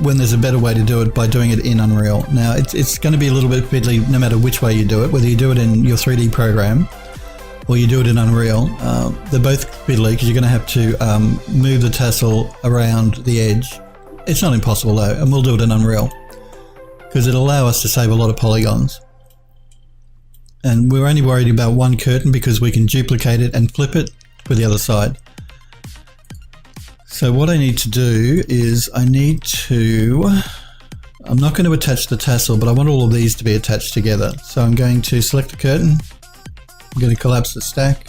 when there's a better way to do it by doing it in Unreal. Now, it's going to be a little bit fiddly no matter which way you do it, whether you do it in your 3D program or you do it in Unreal. They're both fiddly because you're going to have to move the tassel around the edge. It's not impossible though, and we'll do it in Unreal because it'll allow us to save a lot of polygons. And we're only worried about one curtain because we can duplicate it and flip it for the other side. So what I need to do is I'm not going to attach the tassel, but I want all of these to be attached together. So I'm going to select the curtain. I'm going to collapse the stack.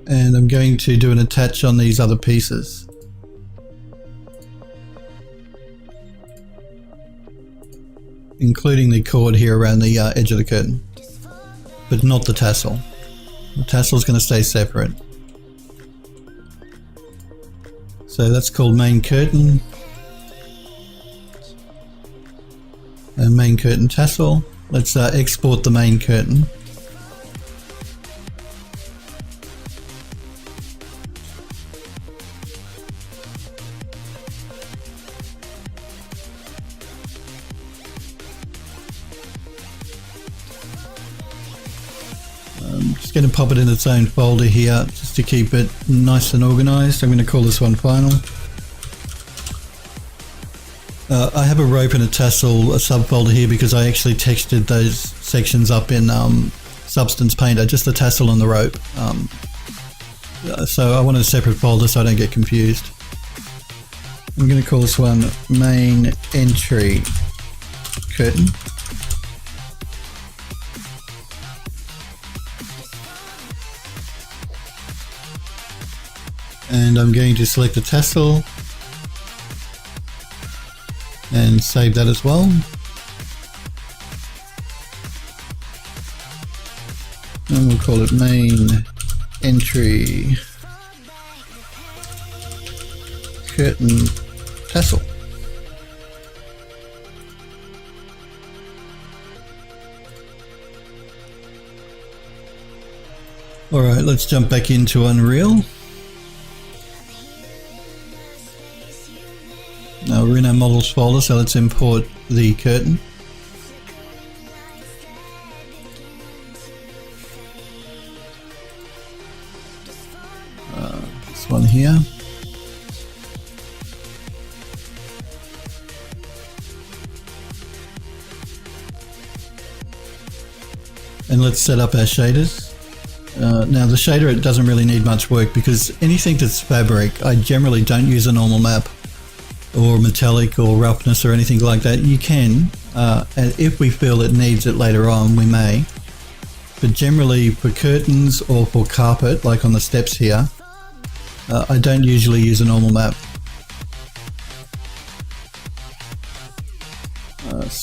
And I'm going to do an attach on these other pieces. Including the cord here around the edge of the curtain, but not the tassel. The tassel is going to stay separate. So that's called main curtain. And main curtain tassel. Let's export the main curtain. Going to pop it in its own folder here just to keep it nice and organized. I'm going to call this one final. I have a rope and a tassel, a subfolder here because I actually textured those sections up in Substance Painter, just the tassel and the rope. So I want a separate folder so I don't get confused. I'm going to call this one main entry curtain. And I'm going to select the tassel and save that as well. And we'll call it main entry curtain tassel. Alright, let's jump back into Unreal. Now we're in our models folder, so let's import the curtain. This one here. And let's set up our shaders. Now the shader, it doesn't really need much work because anything that's fabric, I generally don't use a normal map or metallic or roughness or anything like that. You can, and if we feel it needs it later on, we may. But generally for curtains or for carpet, like on the steps here, I don't usually use a normal map.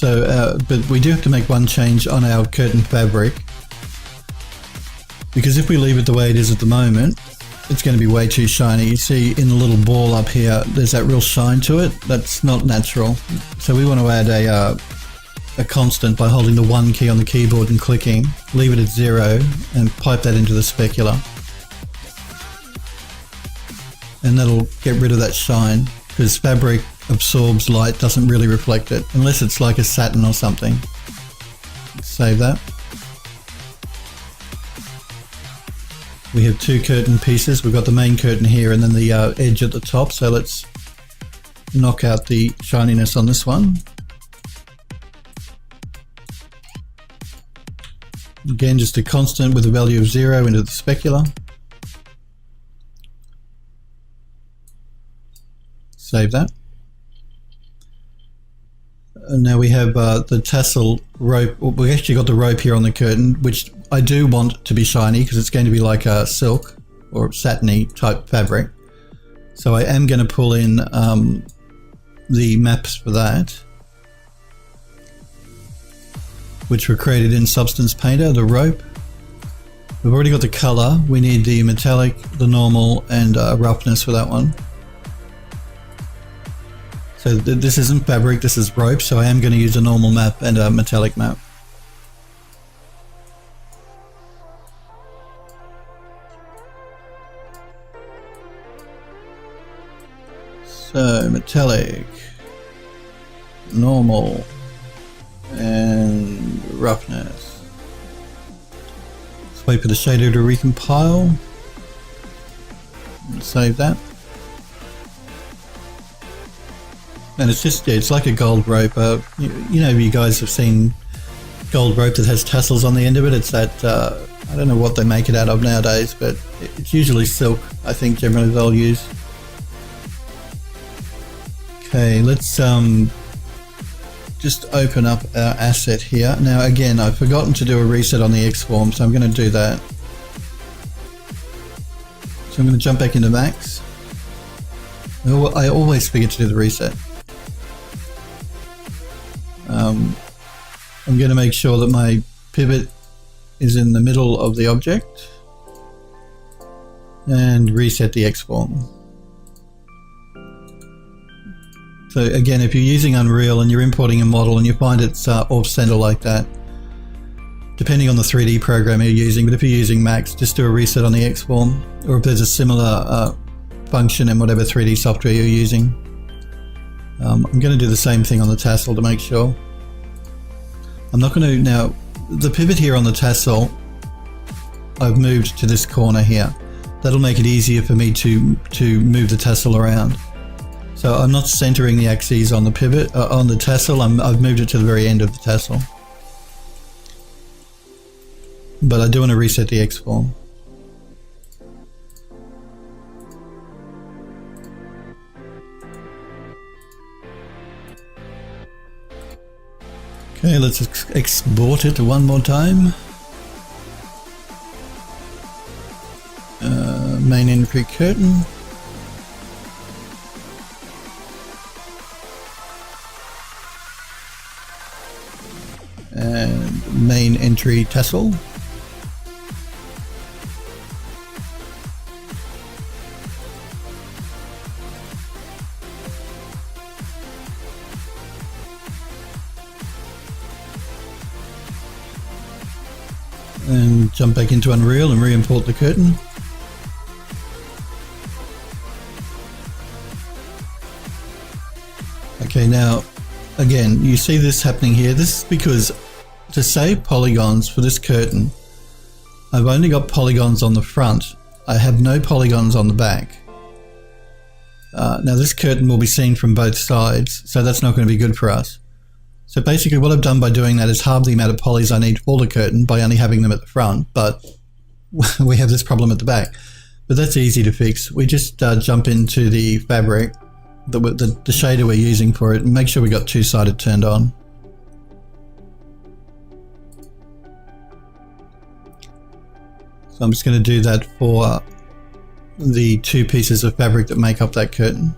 But we do have to make one change on our curtain fabric, because if we leave it the way it is at the moment, it's going to be way too shiny. You see in the little ball up here, there's that real shine to it. That's not natural. So we want to add a constant by holding the 1 key on the keyboard and clicking, leave it at 0 and pipe that into the specular. And that'll get rid of that shine, because fabric absorbs light, doesn't really reflect it, unless it's like a satin or something. Save that. We have 2 curtain pieces. We've got the main curtain here and then the edge at the top. So let's knock out the shininess on this one. Again, just a constant with a value of 0 into the specular. Save that. And now we have the tassel rope. We've actually got the rope here on the curtain, which I do want to be shiny because it's going to be like a silk or satiny type fabric. So I am going to pull in the maps for that, which were created in Substance Painter, the rope. We've already got the color. We need the metallic, the normal, and roughness for that one. So this isn't fabric, this is rope, so I am going to use a normal map and a metallic map. So metallic, normal, and roughness. Let's wait for the shader to recompile. Save that. And it's just, yeah, it's like a gold rope. You know, you guys have seen gold rope that has tassels on the end of it. It's that, I don't know what they make it out of nowadays, but it's usually silk, I think generally they'll use. Okay, let's just open up our asset here. Now again, I've forgotten to do a reset on the X form, so I'm going to do that. So I'm going to jump back into Max. I always forget to do the reset. I'm going to make sure that my pivot is in the middle of the object and reset the X form. So again, if you're using Unreal and you're importing a model and you find it's off center like that, depending on the 3D program you're using, but if you're using Max, just do a reset on the X form, or if there's a similar function in whatever 3D software you're using. I'm going to do the same thing on the tassel to make sure. I'm not going to, now the pivot here on the tassel, I've moved to this corner here. That'll make it easier for me to move the tassel around. So I'm not centering the axes on the pivot, on the tassel, I've moved it to the very end of the tassel. But I do want to reset the X form. Okay, let's export it one more time. Main entry curtain. And main entry tassel. And jump back into Unreal and re-import the curtain. Okay, now again, you see this happening here. This is because to save polygons for this curtain, I've only got polygons on the front. I have no polygons on the back. Now this curtain will be seen from both sides, so that's not going to be good for us. So basically what I've done by doing that is halve the amount of polys I need for the curtain by only having them at the front, but we have this problem at the back. But that's easy to fix. We just jump into the fabric, the shader we're using for it, and make sure we got two-sided turned on. So I'm just going to do that for the two pieces of fabric that make up that curtain.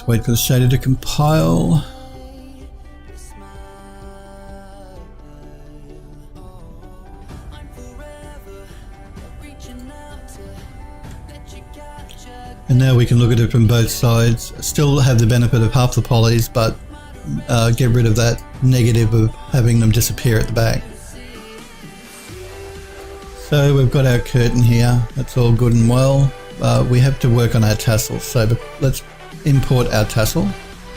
Wait for the shader to compile. And now we can look at it from both sides. Still have the benefit of half the polys, but get rid of that negative of having them disappear at the back. So we've got our curtain here. That's all good and well. We have to work on our tassels. So let's import our tassel.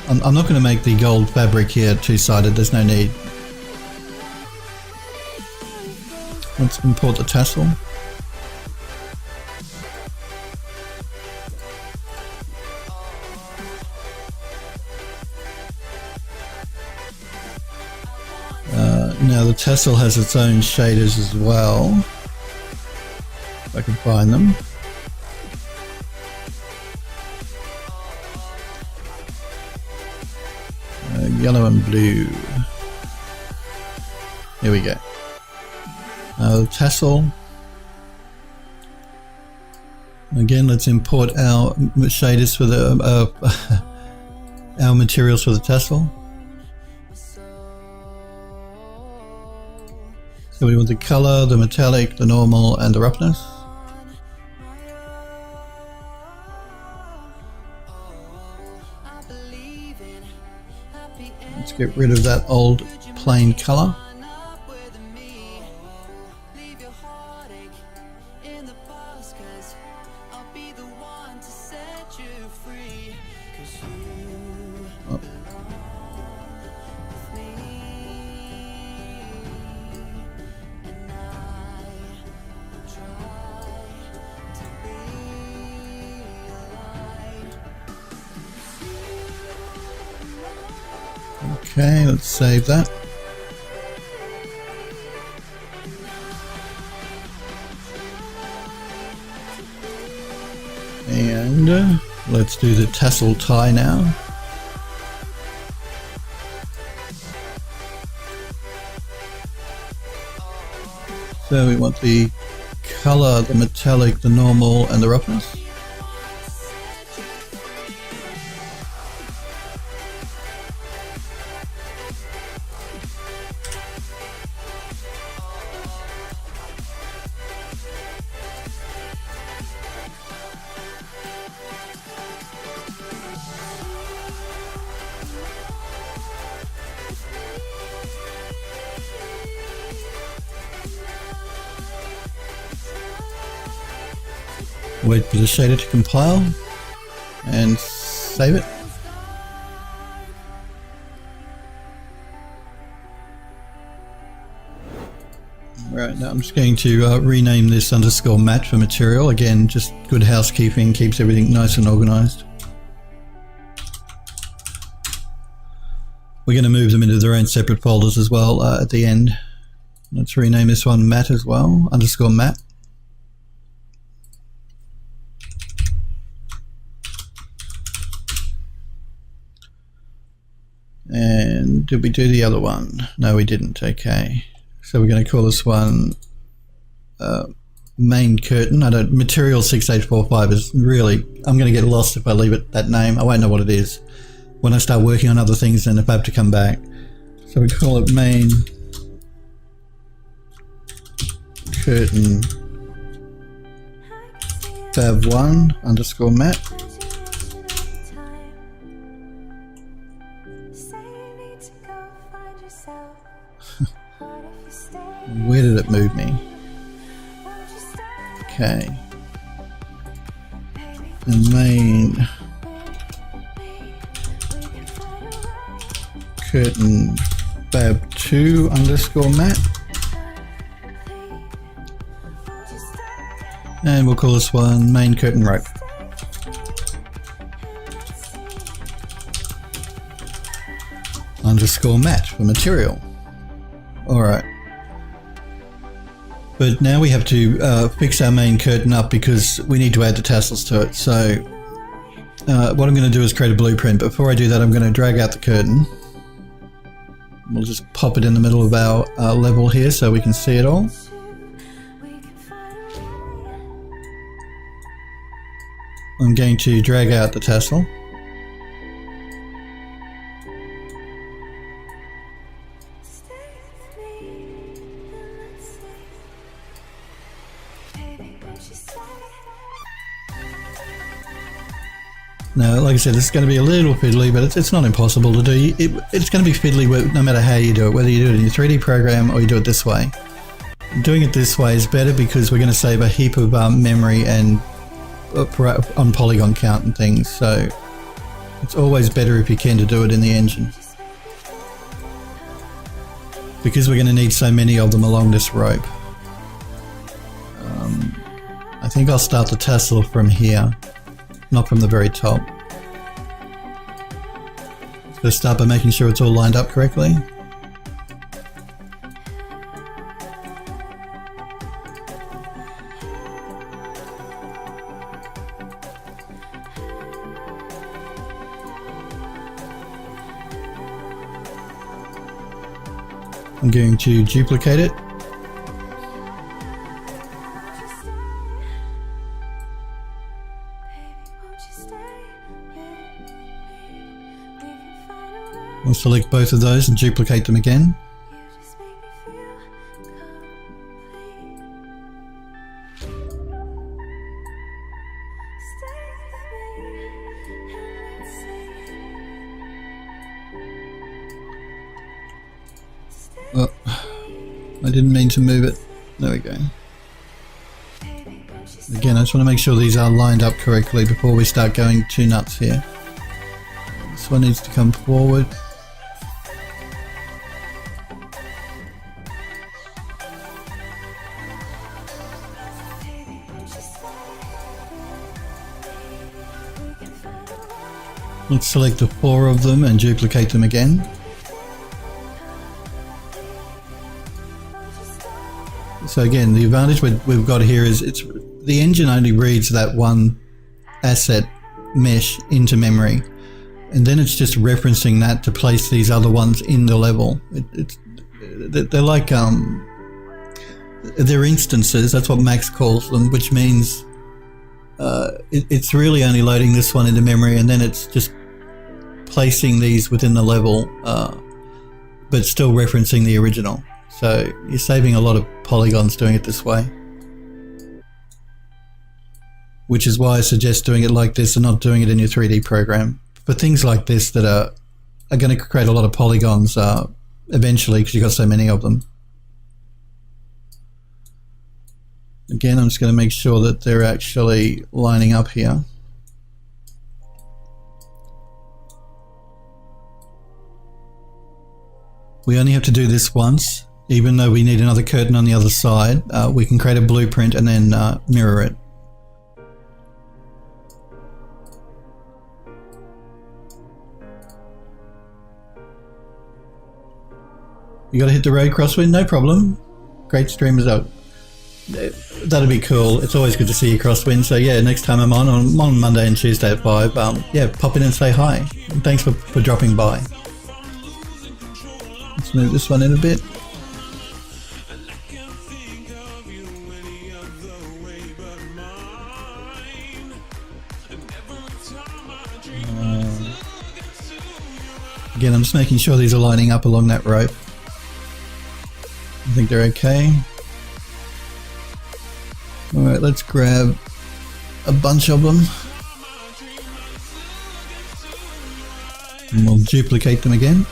I'm not going to make the gold fabric here two-sided, there's no need. Let's import the tassel. Now the tassel has its own shaders as well, if I can find them. Yellow and blue. Here we go. Tassel. Again, let's import our shaders for the our materials for the tassel. So we want the color, the metallic, the normal, and the roughness. Let's get rid of that old plain color. Okay, let's save that. And let's do the tassel tie now. So we want the color, the metallic, the normal, and the roughness. Wait for the shader to compile and save it. Right, now I'm just going to rename this _matte for material. Again, just good housekeeping, keeps everything nice and organized. We're going to move them into their own separate folders as well at the end. Let's rename this one matte as well, _matte. And did we do the other one? No, we didn't. Okay. So we're going to call this one main curtain. Material 6845 is really, I'm going to get lost if I leave it that name. I won't know what it is when I start working on other things and if I have to come back. So we call it main curtain fab1 _matte. Where did it move me? Okay. The main curtain fab2 _matte. And we'll call this one main curtain rope. _matte for material. Alright. But now we have to fix our main curtain up because we need to add the tassels to it. So what I'm going to do is create a blueprint. Before I do that, I'm going to drag out the curtain. We'll just pop it in the middle of our level here so we can see it all. I'm going to drag out the tassel. Now, like I said, this is going to be a little fiddly, but it's not impossible to do. It's going to be fiddly no matter how you do it, whether you do it in your 3D program or you do it this way. Doing it this way is better because we're going to save a heap of memory and on polygon count and things, so it's always better if you can to do it in the engine. Because we're going to need so many of them along this rope. I think I'll start the tassel from here. Not from the very top. So start by making sure it's all lined up correctly. I'm going to duplicate it. We'll select both of those and duplicate them again. Oh, I didn't mean to move it. There we go. Again, I just want to make sure these are lined up correctly before we start going too nuts here. This one needs to come forward. Let's select the 4 of them and duplicate them again. So again, the advantage we've got here is the engine only reads that one asset mesh into memory, and then it's just referencing that to place these other ones in the level. They're like they're instances. That's what Max calls them, which means it's really only loading this one into memory, and then it's just placing these within the level, but still referencing the original. So you're saving a lot of polygons doing it this way, which is why I suggest doing it like this and not doing it in your 3D program. For things like this that are going to create a lot of polygons eventually, because you've got so many of them. Again, I'm just going to make sure that they're actually lining up here. We only have to do this once, even though we need another curtain on the other side. We can create a blueprint and then mirror it. You got to hit the road crosswind, no problem. Great stream result. That'd be cool. It's always good to see you crosswind. So yeah, next time I'm on Monday and Tuesday at 5, yeah, pop in and say hi. And thanks for dropping by. Let's move this one in a bit. Again, I'm just making sure these are lining up along that rope. I think they're okay. Alright, let's grab a bunch of them. And we'll duplicate them again.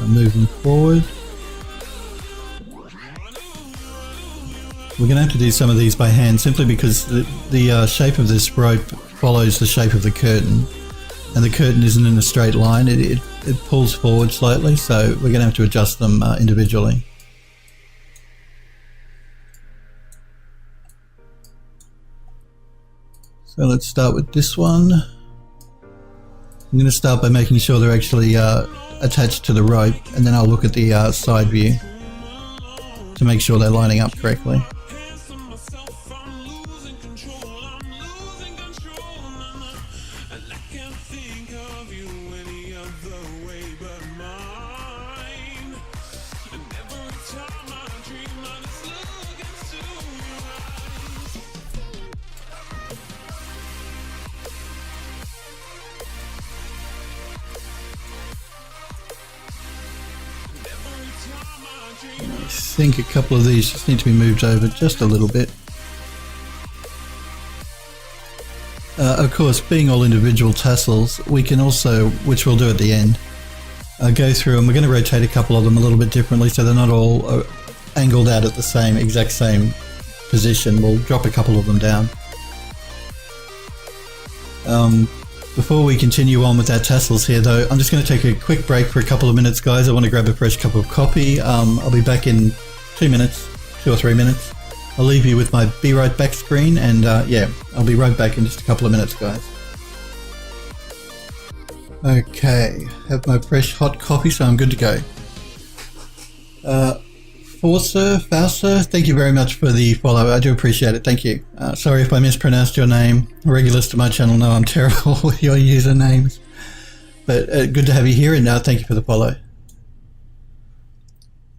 Moving forward. We're going to have to do some of these by hand simply because the shape of this rope follows the shape of the curtain, and the curtain isn't in a straight line. It pulls forward slightly, so we're going to have to adjust them individually. So let's start with this one. I'm going to start by making sure they're actually attached to the rope, and then I'll look at the side view to make sure they're lining up correctly. I think a couple of these just need to be moved over just a little bit. Of course, being all individual tassels, we can also, which we'll do at the end, go through, and we're going to rotate a couple of them a little bit differently so they're not all angled out at the exact same position. We'll drop a couple of them down. Before we continue on with our tassels here though, I'm just going to take a quick break for a couple of minutes, guys. I want to grab a fresh cup of coffee. I'll be back in 2 or 3 minutes. I'll leave you with my be right back screen, and yeah, I'll be right back in just a couple of minutes, guys. Okay, have my fresh hot coffee, so I'm good to go. Fauser, thank you very much for the follow. I do appreciate it. Thank you. Sorry if I mispronounced your name. Regulars to my channel know I'm terrible with your usernames. But good to have you here, and thank you for the follow.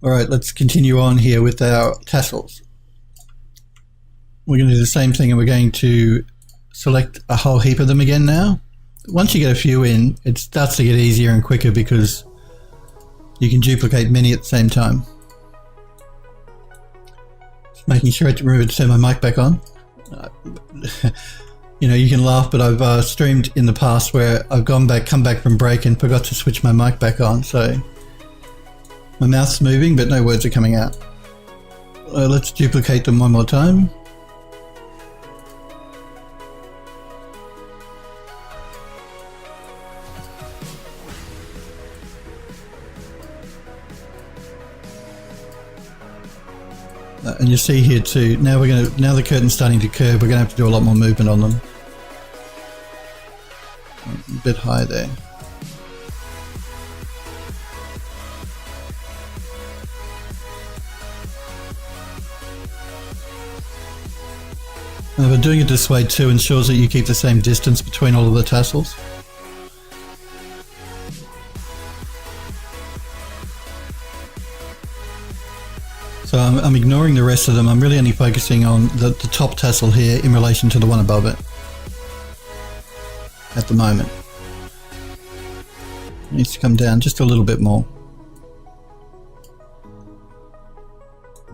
Alright, let's continue on here with our tassels. We're going to do the same thing, and we're going to select a whole heap of them again now. Once you get a few in, it starts to get easier and quicker because you can duplicate many at the same time. Making sure to remember to turn my mic back on. You know, you can laugh, but I've streamed in the past where I've come back from break and forgot to switch my mic back on, so my mouth's moving but no words are coming out. Let's duplicate them one more time. And you see here too, now the curtain's starting to curve, we're gonna have to do a lot more movement on them. A bit high there. But doing it this way too ensures that you keep the same distance between all of the tassels. So I'm ignoring the rest of them. I'm really only focusing on the top tassel here in relation to the one above it at the moment. It needs to come down just a little bit more.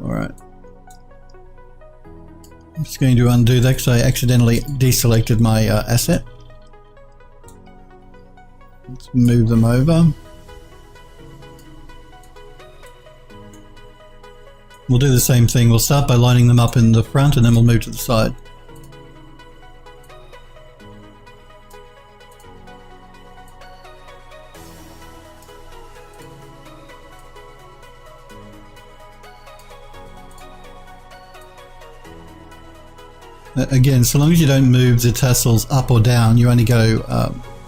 Alright. I'm just going to undo that because I accidentally deselected my asset. Let's move them over. We'll do the same thing. We'll start by lining them up in the front and then we'll move to the side. Again, so long as you don't move the tassels up or down, you only go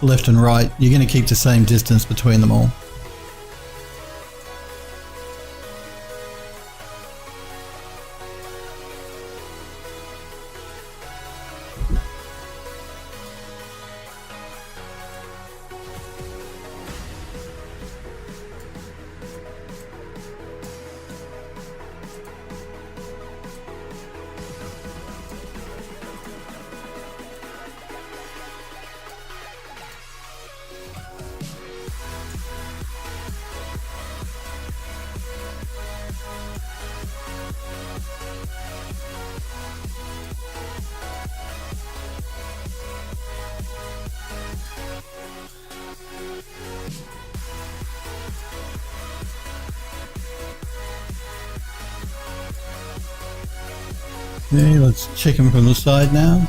left and right, you're going to keep the same distance between them all. Okay, let's check them from the side now.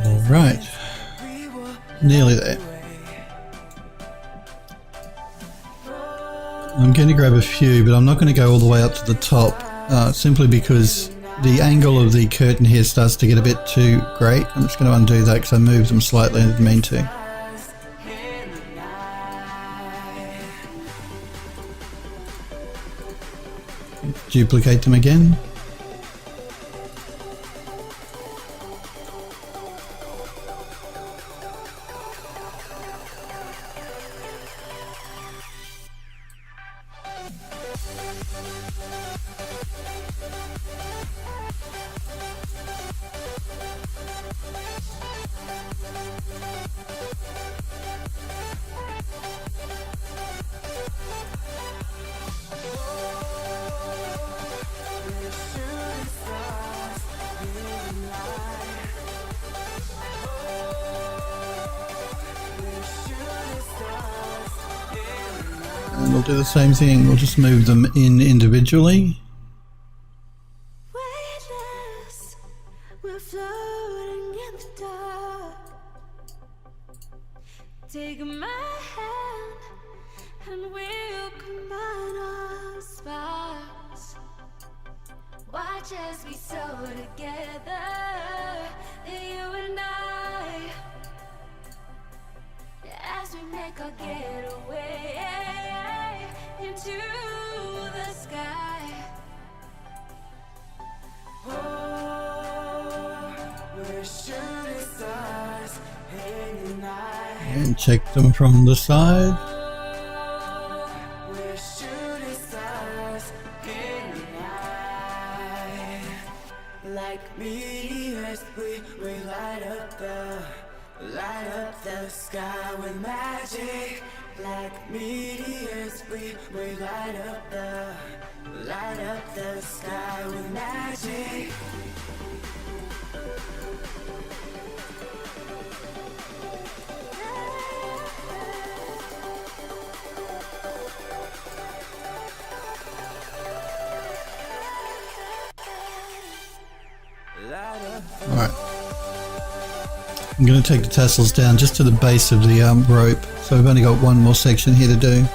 Alright, nearly there. I'm going to grab a few, but I'm not going to go all the way up to the top, simply because the angle of the curtain here starts to get a bit too great. I'm just going to undo that because I moved them slightly and didn't mean to. Duplicate them again. And we'll do the same thing, we'll just move them in individually. Weightless, we're floating in the dark. Take my hand and we'll combine our sparks. Watch as we sew together, you and I, as we make like I'll get away into the sky. Oh, we're shooting stars in the night. And check them from the side. We're shooting stars in the night. Like meteors, we light up the sky with magic. Like meteors, we light up the sky with magic. Alright. I'm going to take the tassels down just to the base of the rope. So we've only got one more section here to do.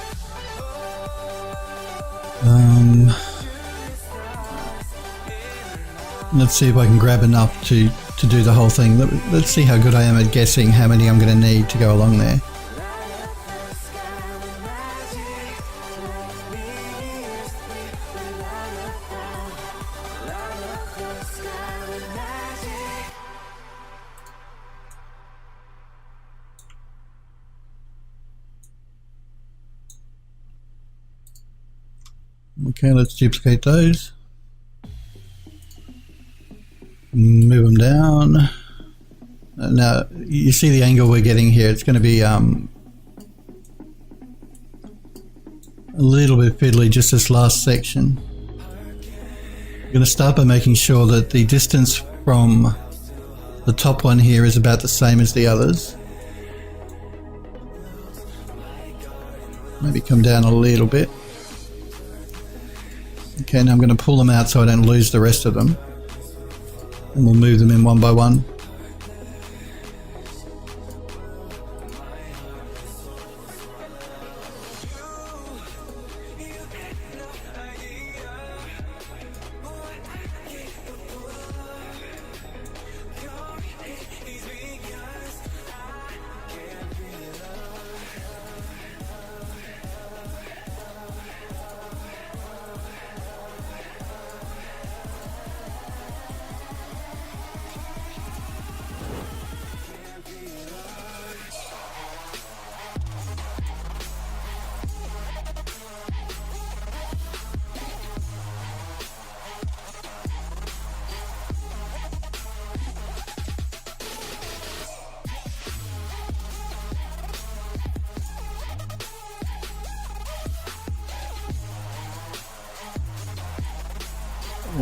Let's see if I can grab enough to do the whole thing. Let's see how good I am at guessing how many I'm going to need to go along there. Okay, let's duplicate those. Move them down. Now, you see the angle we're getting here. It's going to be a little bit fiddly, just this last section. I'm going to start by making sure that the distance from the top one here is about the same as the others. Maybe come down a little bit. Okay, now I'm going to pull them out so I don't lose the rest of them. And we'll move them in one by one.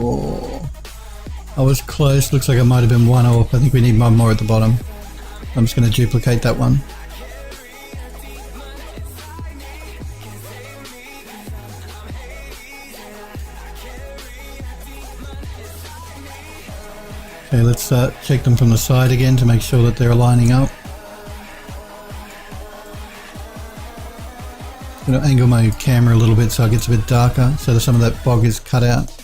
Oh, I was close. Looks like I might have been one off. I think we need one more at the bottom. I'm just going to duplicate that one. Okay, let's check them from the side again to make sure that they're lining up. I'm going to angle my camera a little bit so it gets a bit darker, so that some of that fog is cut out.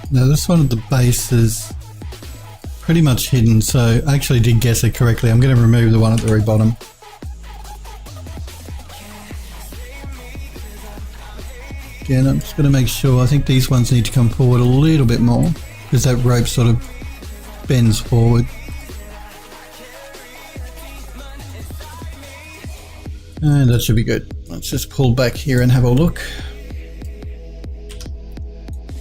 Now this one at the base is pretty much hidden, so I actually did guess it correctly. I'm going to remove the one at the very bottom. Again, I'm just going to make sure, I think these ones need to come forward a little bit more, because that rope sort of bends forward. And that should be good. Let's just pull back here and have a look.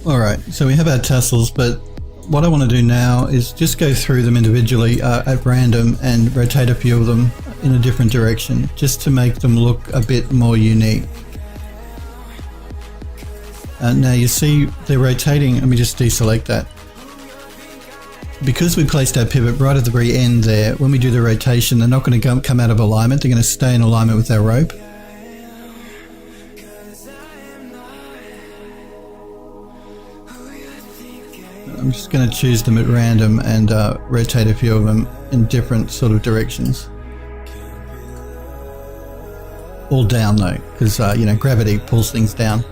Alright, so we have our tassels, but what I want to do now is just go through them individually at random and rotate a few of them in a different direction, just to make them look a bit more unique. Now you see they're rotating. Let me just deselect that. Because we placed our pivot right at the very end there, when we do the rotation, they're not going to come out of alignment. They're going to stay in alignment with our rope. I'm just going to choose them at random and rotate a few of them in different sort of directions. All down though, because you know, gravity pulls things down.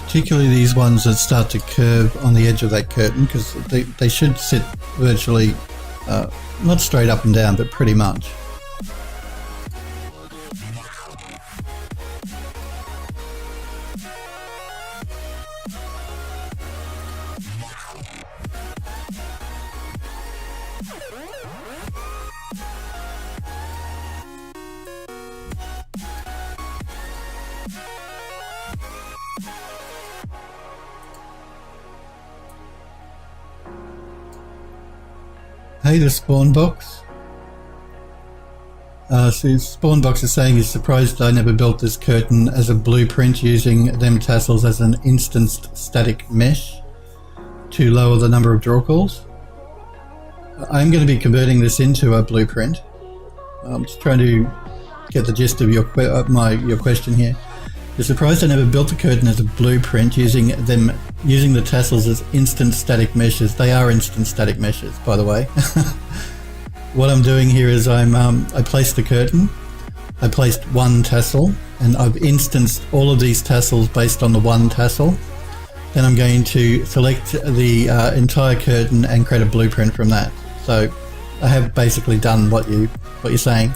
Particularly these ones that start to curve on the edge of that curtain, because they should sit virtually, not straight up and down, but pretty much. Hey, the spawn box. So spawn box is saying he's surprised I never built this curtain as a blueprint using them tassels as an instanced static mesh to lower the number of draw calls. I'm going to be converting this into a blueprint. I'm just trying to get the gist of your question here. You're surprised I never built the curtain as a blueprint using the tassels as instant static meshes. They are instant static meshes, by the way. What I'm doing here is I placed the curtain, I placed one tassel, and I've instanced all of these tassels based on the one tassel. Then I'm going to select the entire curtain and create a blueprint from that. So I have basically done what you're saying.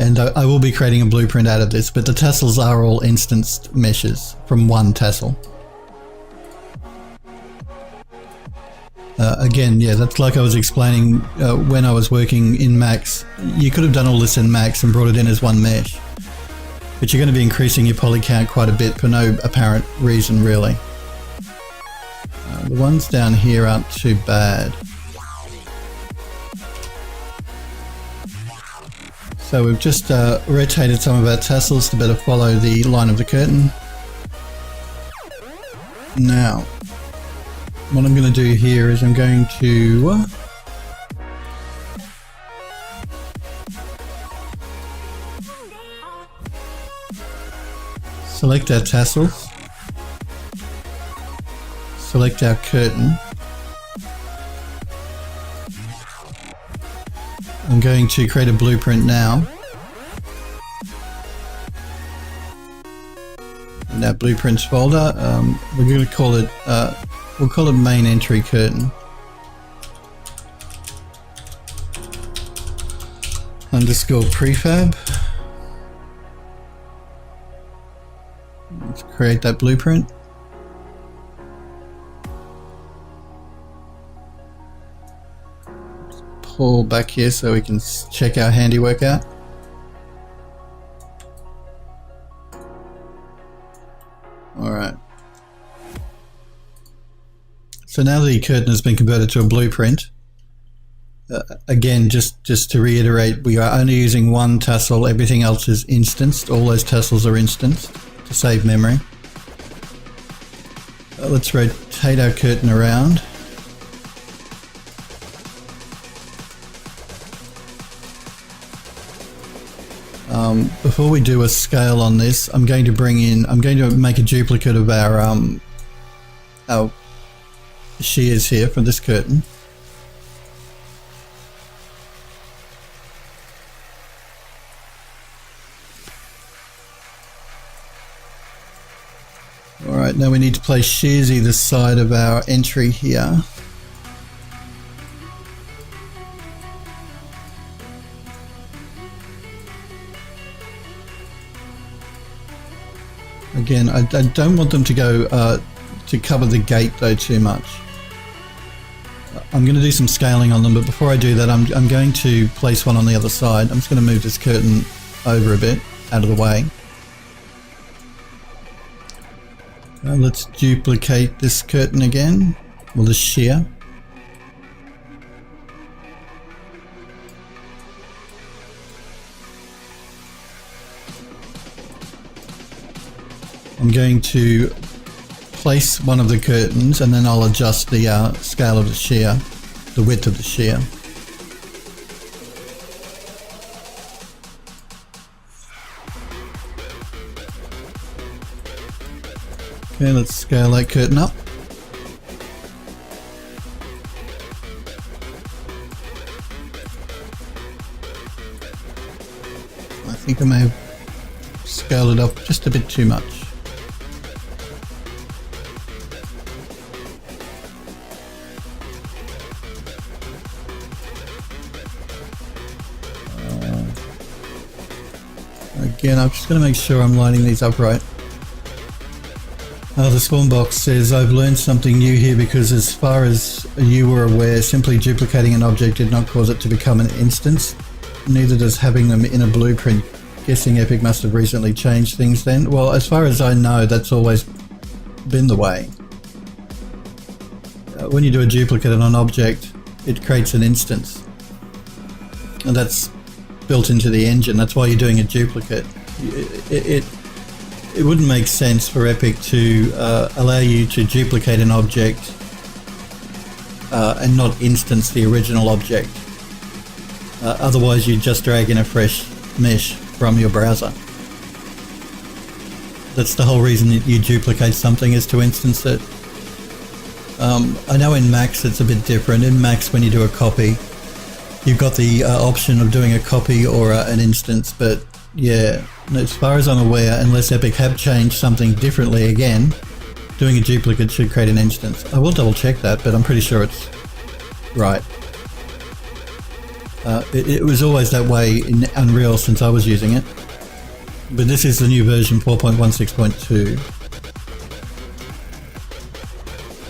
And I will be creating a blueprint out of this, but the tassels are all instanced meshes from one tassel. Again, yeah, that's like I was explaining when I was working in Max. You could have done all this in Max and brought it in as one mesh, but you're going to be increasing your poly count quite a bit for no apparent reason, really. The ones down here aren't too bad. So we've just rotated some of our tassels to better follow the line of the curtain. Now, what I'm going to do here is I'm going to select our tassels, select our curtain. I'm going to create a blueprint now. In our blueprints folder, we're going to call it, we'll call it main entry curtain. Underscore prefab. Let's create that blueprint. pull back here so we can check our handiwork out. Alright. So now the curtain has been converted to a blueprint. Again, just to reiterate, we are only using one tassel, everything else is instanced. All those tassels are instanced to save memory. Let's rotate our curtain around. Before we do a scale on this, I'm going to make a duplicate of our shears here for this curtain. Alright, now we need to place shears either side of our entry here. Again, I don't want them to go to cover the gate though too much. I'm going to do some scaling on them, but before I do that, I'm going to place one on the other side. I'm just going to move this curtain over a bit, out of the way. Let's duplicate this curtain again, or the shear. I'm going to place one of the curtains and then I'll adjust the scale of the shear, the width of the shear. Okay, let's scale that curtain up. I think I may have scaled it up just a bit too much. Again, I'm just going to make sure I'm lining these up right. The spawn box says, I've learned something new here because as far as you were aware, simply duplicating an object did not cause it to become an instance. Neither does having them in a blueprint. Guessing Epic must have recently changed things then. Well, as far as I know, that's always been the way. When you do a duplicate on an object, it creates an instance. And that's built into the engine. That's why you're doing a duplicate. It wouldn't make sense for Epic to allow you to duplicate an object and not instance the original object. Otherwise you'd just drag in a fresh mesh from your browser. That's the whole reason that you duplicate something, is to instance it. I know in Max it's a bit different. In Max, when you do a copy, you've got the option of doing a copy or an instance, but yeah, as far as I'm aware, unless Epic have changed something differently again, doing a duplicate should create an instance. I will double check that, but I'm pretty sure it's right. It was always that way in Unreal since I was using it, but this is the new version 4.16.2.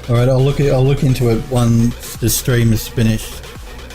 Alright, I'll look into it once the stream is finished.